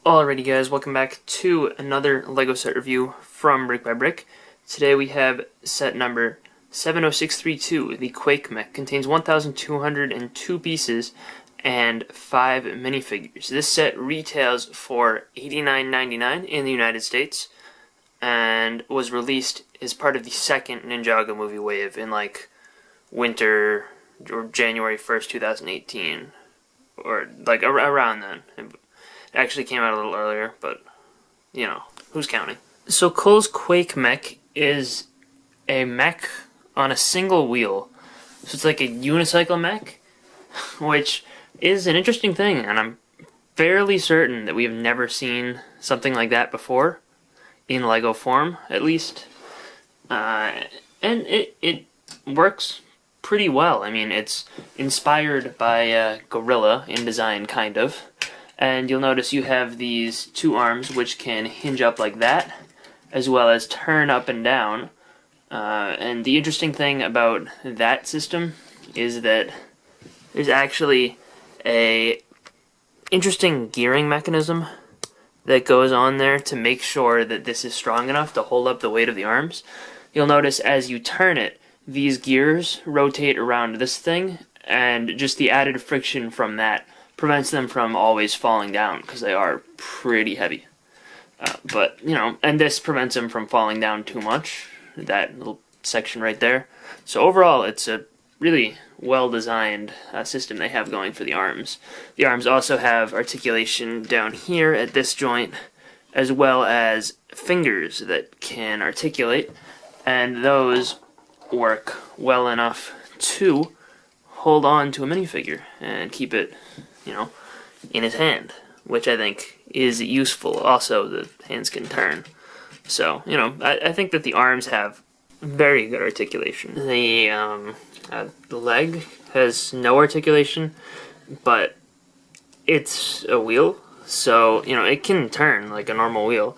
Alrighty guys, welcome back to another LEGO set review from BrickByBrick. Today we have set number 70632, the Quake Mech. Contains 1,202 pieces and 5 minifigures. This set retails for $89.99 in the United States and was released as part of the second Ninjago movie wave in like winter or January 1st, 2018, or like around then. Actually came out a little earlier, but, you know, who's counting? So Cole's Quake Mech is a mech on a single wheel. So it's like a unicycle mech, which is an interesting thing, and I'm fairly certain that we have never seen something like that before, in LEGO form, at least. And it works pretty well. I mean, it's inspired by Gorilla in design, kind of. And you'll notice you have these two arms which can hinge up like that, as well as turn up and down. And the interesting thing about that system is that there's actually a interesting gearing mechanism that goes on there to make sure that this is strong enough to hold up the weight of the arms. You'll notice as you turn it, these gears rotate around this thing, and just the added friction from that prevents them from always falling down, because they are pretty heavy. But, you know, and this prevents them from falling down too much, that little section right there. So overall, it's a really well-designed system they have going for the arms. The arms also have articulation down here at this joint, as well as fingers that can articulate, and those work well enough to hold on to a minifigure and keep it, you know, in his hand, which I think is useful. Also, the hands can turn. So, you know, I think that the arms have very good articulation. The leg has no articulation, but it's a wheel, so, you know, it can turn like a normal wheel.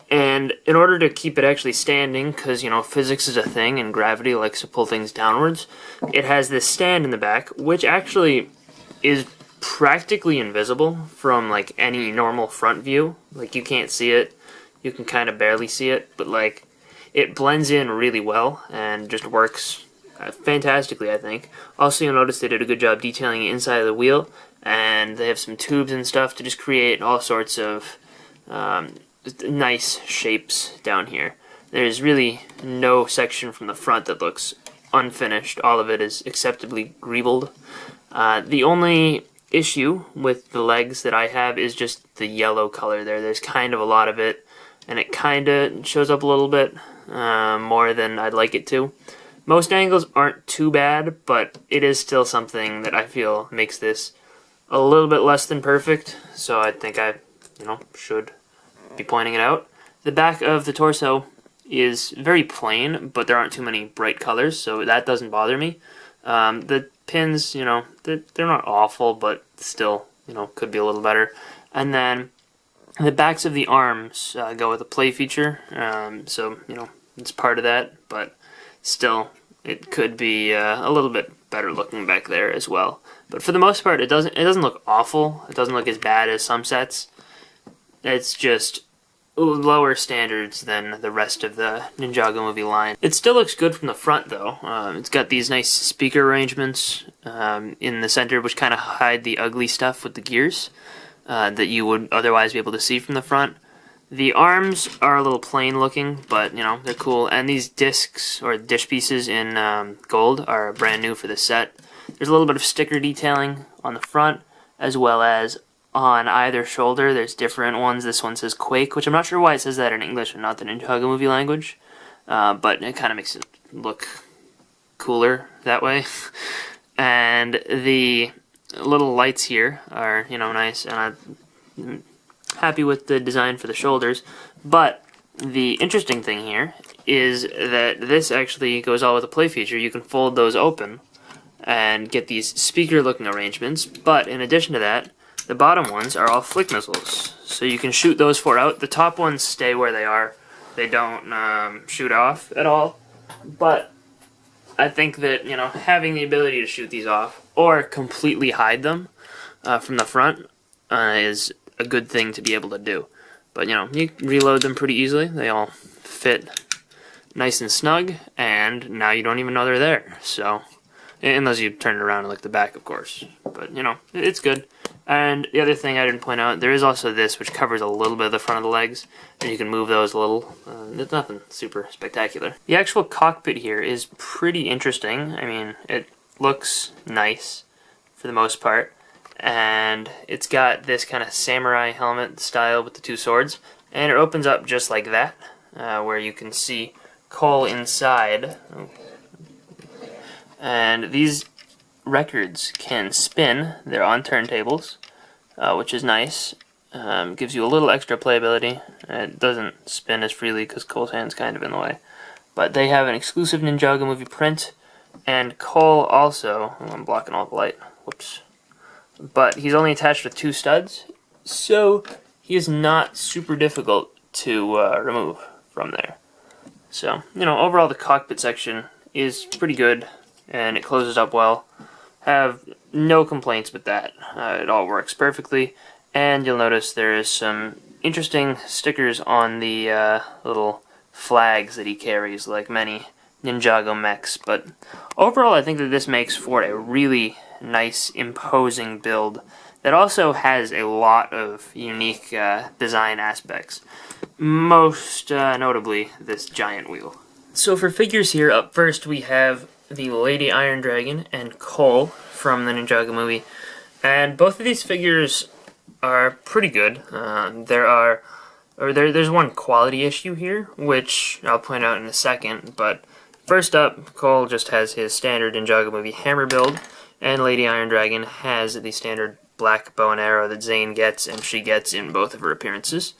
And in order to keep it actually standing, because, you know, physics is a thing and gravity likes to pull things downwards, it has this stand in the back, which actually is practically invisible from like any normal front view. Like, you can't see it, you can kind of barely see it, but like it blends in really well and just works fantastically, I think. Also, you'll notice they did a good job detailing the inside of the wheel, and they have some tubes and stuff to just create all sorts of nice shapes down here. There's really no section from the front that looks unfinished. All of it is acceptably greebled. The only issue with the legs that I have is just the yellow color there. There's kind of a lot of it, and it kind of shows up a little bit more than I'd like it to. Most angles aren't too bad, but it is still something that I feel makes this a little bit less than perfect, so I think I, you know, should be pointing it out. The back of the torso is very plain, but there aren't too many bright colors, so that doesn't bother me. The pins, you know, they're not awful, but still, you know, could be a little better. And then the backs of the arms go with a play feature, so, you know, it's part of that, but still, it could be a little bit better looking back there as well. But for the most part, it doesn't look awful. It doesn't look as bad as some sets. It's just lower standards than the rest of the Ninjago movie line. It still looks good from the front, though. It's got these nice speaker arrangements in the center, which kind of hide the ugly stuff with the gears that you would otherwise be able to see from the front. The arms are a little plain looking, but, you know, they're cool. And these discs, or dish pieces in gold, are brand new for this set. There's a little bit of sticker detailing on the front, as well as on either shoulder. There's different ones. This one says Quake, which I'm not sure why it says that in English and not the Ninjago movie language, but it kind of makes it look cooler that way. And the little lights here are, you know, nice, and I'm happy with the design for the shoulders. But the interesting thing here is that this actually goes all with a play feature. You can fold those open and get these speaker looking arrangements, but in addition to that, the bottom ones are all flick missiles, so you can shoot those four out. The top ones stay where they are. They don't shoot off at all, but I think that, you know, having the ability to shoot these off or completely hide them from the front is a good thing to be able to do. But, you know, you reload them pretty easily. They all fit nice and snug, and now you don't even know they're there. So, unless you turn it around and look at the back, of course. But, you know, it's good. And the other thing I didn't point out, there is also this, which covers a little bit of the front of the legs, and you can move those a little. It's nothing super spectacular. The actual cockpit here is pretty interesting. I mean, it looks nice for the most part, and it's got this kind of samurai helmet style with the two swords, and it opens up just like that, where you can see Cole inside. And these records can spin. They're on turntables, which is nice. Gives you a little extra playability. It doesn't spin as freely because Cole's hand's kind of in the way. But they have an exclusive Ninjago movie print, and Cole also, I'm blocking all the light, whoops. But he's only attached with 2 studs, so he is not super difficult to remove from there. So, you know, overall the cockpit section is pretty good, and it closes up well. Have no complaints with that. It all works perfectly, and you'll notice there is some interesting stickers on the little flags that he carries, like many Ninjago mechs. But overall, I think that this makes for a really nice, imposing build that also has a lot of unique design aspects. Most notably, this giant wheel. So for figures here, up first we have the Lady Iron Dragon and Cole from the Ninjago movie, and both of these figures are pretty good. There's one quality issue here, which I'll point out in a second, but first up, Cole just has his standard Ninjago movie hammer build, and Lady Iron Dragon has the standard black bow and arrow that Zane gets and she gets in both of her appearances.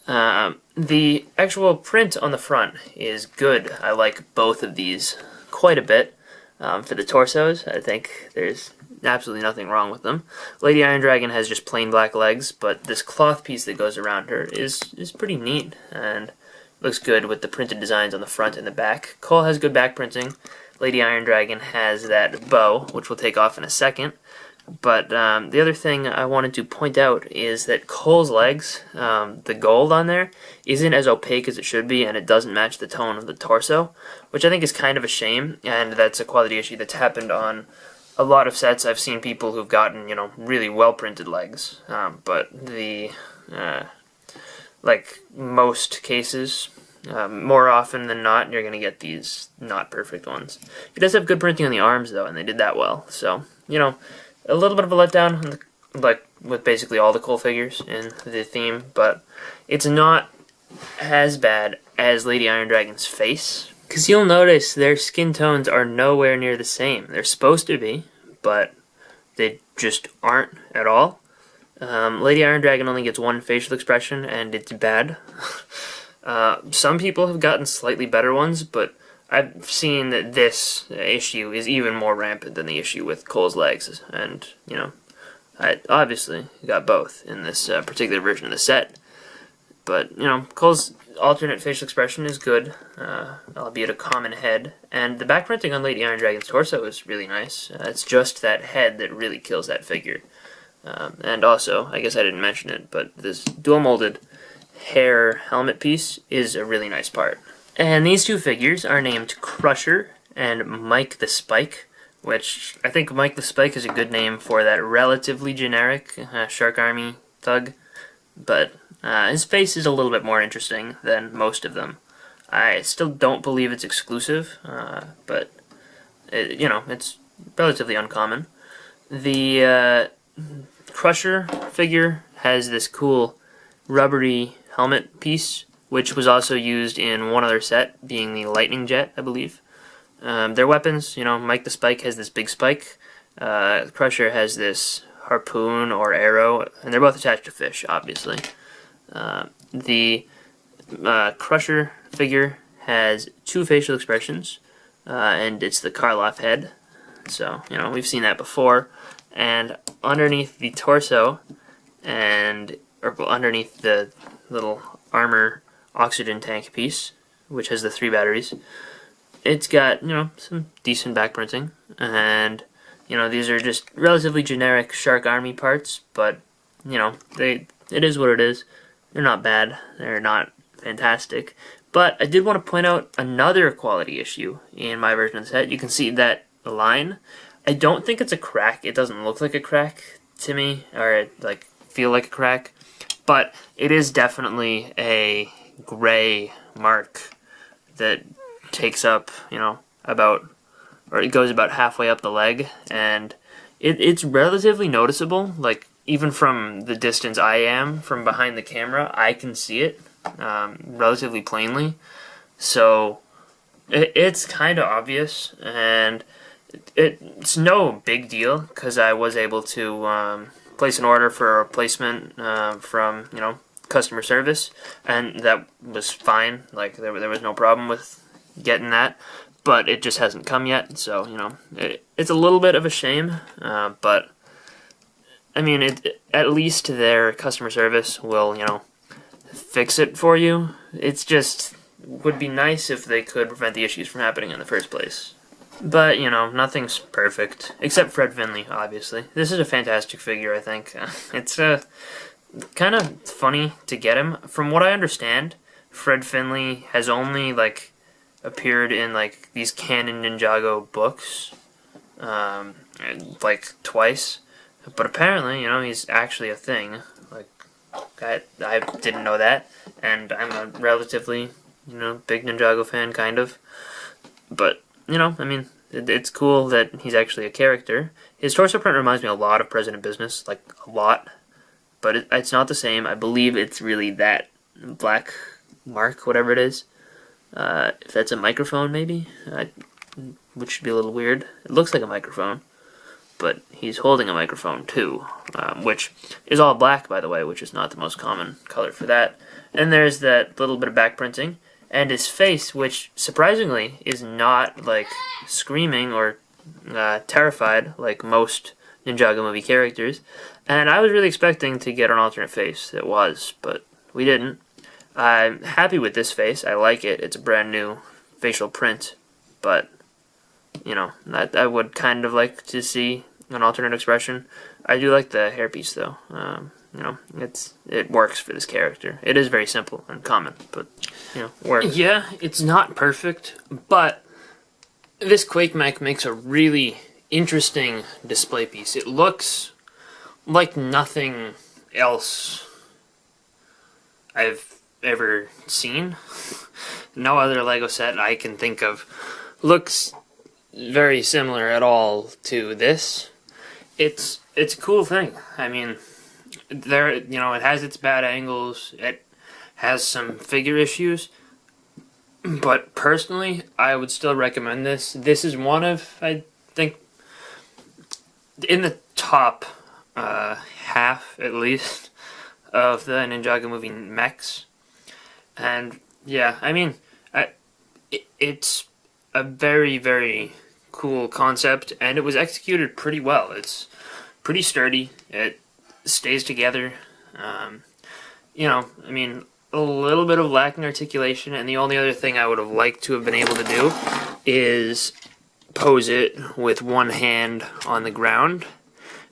The actual print on the front is good. I like both of these quite a bit. For the torsos, I think there's absolutely nothing wrong with them. Lady Iron Dragon has just plain black legs, but this cloth piece that goes around her is pretty neat and looks good with the printed designs on the front and the back. Cole has good back printing. Lady Iron Dragon has that bow, which we'll take off in a second. But the other thing I wanted to point out is that Cole's legs, the gold on there, isn't as opaque as it should be, and it doesn't match the tone of the torso, which I think is kind of a shame, and that's a quality issue that's happened on a lot of sets. I've seen people who've gotten, you know, really well-printed legs, but like most cases, more often than not, you're going to get these not perfect ones. It does have good printing on the arms, though, and they did that well, so, you know, a little bit of a letdown, like with basically all the Cole figures in the theme, but it's not as bad as Lady Iron Dragon's face, because you'll notice their skin tones are nowhere near the same. They're supposed to be, but they just aren't at all. Lady Iron Dragon only gets one facial expression, and it's bad. Some people have gotten slightly better ones, but I've seen that this issue is even more rampant than the issue with Cole's legs, and, you know, I obviously got both in this particular version of the set. But, you know, Cole's alternate facial expression is good, albeit a common head, and the back printing on Lady Iron Dragon's torso is really nice. It's just that head that really kills that figure. And also, I guess I didn't mention it, but this dual-molded hair helmet piece is a really nice part. And these two figures are named Crusher and Mike the Spike, which I think Mike the Spike is a good name for that relatively generic Shark Army thug, but his face is a little bit more interesting than most of them. I still don't believe it's exclusive, but you know, it's relatively uncommon. The Crusher figure has this cool rubbery helmet piece, which was also used in one other set, being the Lightning Jet, I believe. Their weapons, you know, Mike the Spike has this big spike, Crusher has this harpoon or arrow, and they're both attached to fish, obviously. The Crusher figure has two facial expressions, and it's the Karloff head, so, you know, we've seen that before. And underneath the torso, or underneath the little armor oxygen tank piece, which has the 3 batteries, it's got, you know, some decent back printing, and, you know, these are just relatively generic Shark Army parts, but, you know, they it is what it is. They're not bad. They're not fantastic. But I did want to point out another quality issue in my version of the set. You can see that line. I don't think it's a crack. It doesn't look like a crack to me, or like feel like a crack. But it is definitely a gray mark that takes up, about, or it goes about halfway up the leg, and it's relatively noticeable. Like, even from the distance I am from behind the camera, I can see it relatively plainly. So it's kind of obvious, and it's no big deal because I was able to place an order for a replacement from customer service, and that was fine. Like, there was no problem with getting that, but it just hasn't come yet. So it's a little bit of a shame, but I mean, at least their customer service will fix it for you. It's just would be nice if they could prevent the issues from happening in the first place. But, nothing's perfect. Except Fred Finley, obviously. This is a fantastic figure, I think. It's kind of funny to get him. From what I understand, Fred Finley has only, appeared in, these canon Ninjago books, twice. But apparently, he's actually a thing. I didn't know that, and I'm a relatively, big Ninjago fan, kind of. But, I mean, it's cool that he's actually a character. His torso print reminds me a lot of President Business, a lot. But it's not the same. I believe it's really that black mark, whatever it is. If that's a microphone, maybe? Which should be a little weird. It looks like a microphone. But he's holding a microphone too, which is all black, by the way, which is not the most common color for that. And there's that little bit of back printing, and his face, which surprisingly is not screaming or terrified like most Ninjago movie characters. And I was really expecting to get an alternate face. It was, but we didn't. I'm happy with this face. I like it. It's a brand new facial print, but I would kind of like to see an alternate expression. I do like the hairpiece, though. It works for this character. It is very simple and common, but works. Yeah, it's not perfect, but this Quake mech makes a really interesting display piece. It looks like nothing else I've ever seen. No other Lego set I can think of looks very similar at all to this. It's a cool thing. I mean, it has its bad angles. It has some figure issues, but personally, I would still recommend this. This is one of, I think, in the top half at least of the Ninjago movie mechs. And yeah, I mean, it's a very, very cool concept, and it was executed pretty well. It's pretty sturdy. It stays together. I mean, a little bit of lacking articulation, and the only other thing I would have liked to have been able to do is pose it with one hand on the ground,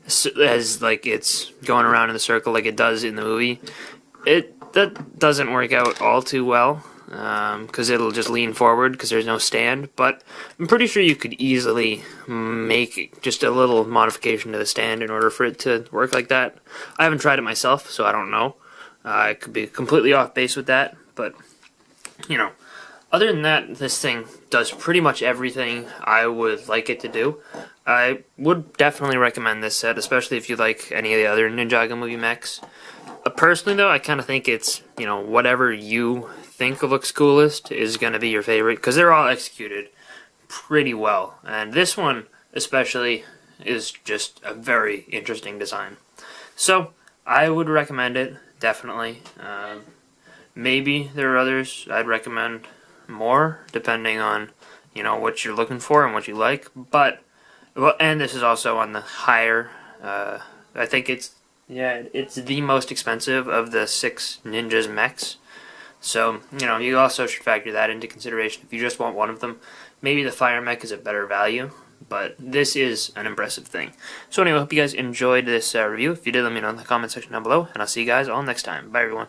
as it's going around in the circle like it does in the movie. That doesn't work out all too well, because it'll just lean forward because there's no stand, but I'm pretty sure you could easily make just a little modification to the stand in order for it to work like that. I haven't tried it myself, so I don't know. I could be completely off base with that, but, other than that, this thing does pretty much everything I would like it to do. I would definitely recommend this set, especially if you like any of the other Ninjago movie mechs. Personally, though, I kind of think it's, whatever you think looks coolest is going to be your favorite, because they're all executed pretty well. And this one, especially, is just a very interesting design. So, I would recommend it, definitely. Maybe there are others I'd recommend more, depending on, what you're looking for and what you like. But, and this is also on the higher, I think it's the most expensive of the 6 Ninjas mechs. So, you also should factor that into consideration. If you just want one of them, maybe the Fire mech is a better value, but this is an impressive thing. So anyway, I hope you guys enjoyed this review. If you did, let me know in the comment section down below, and I'll see you guys all next time. Bye, everyone.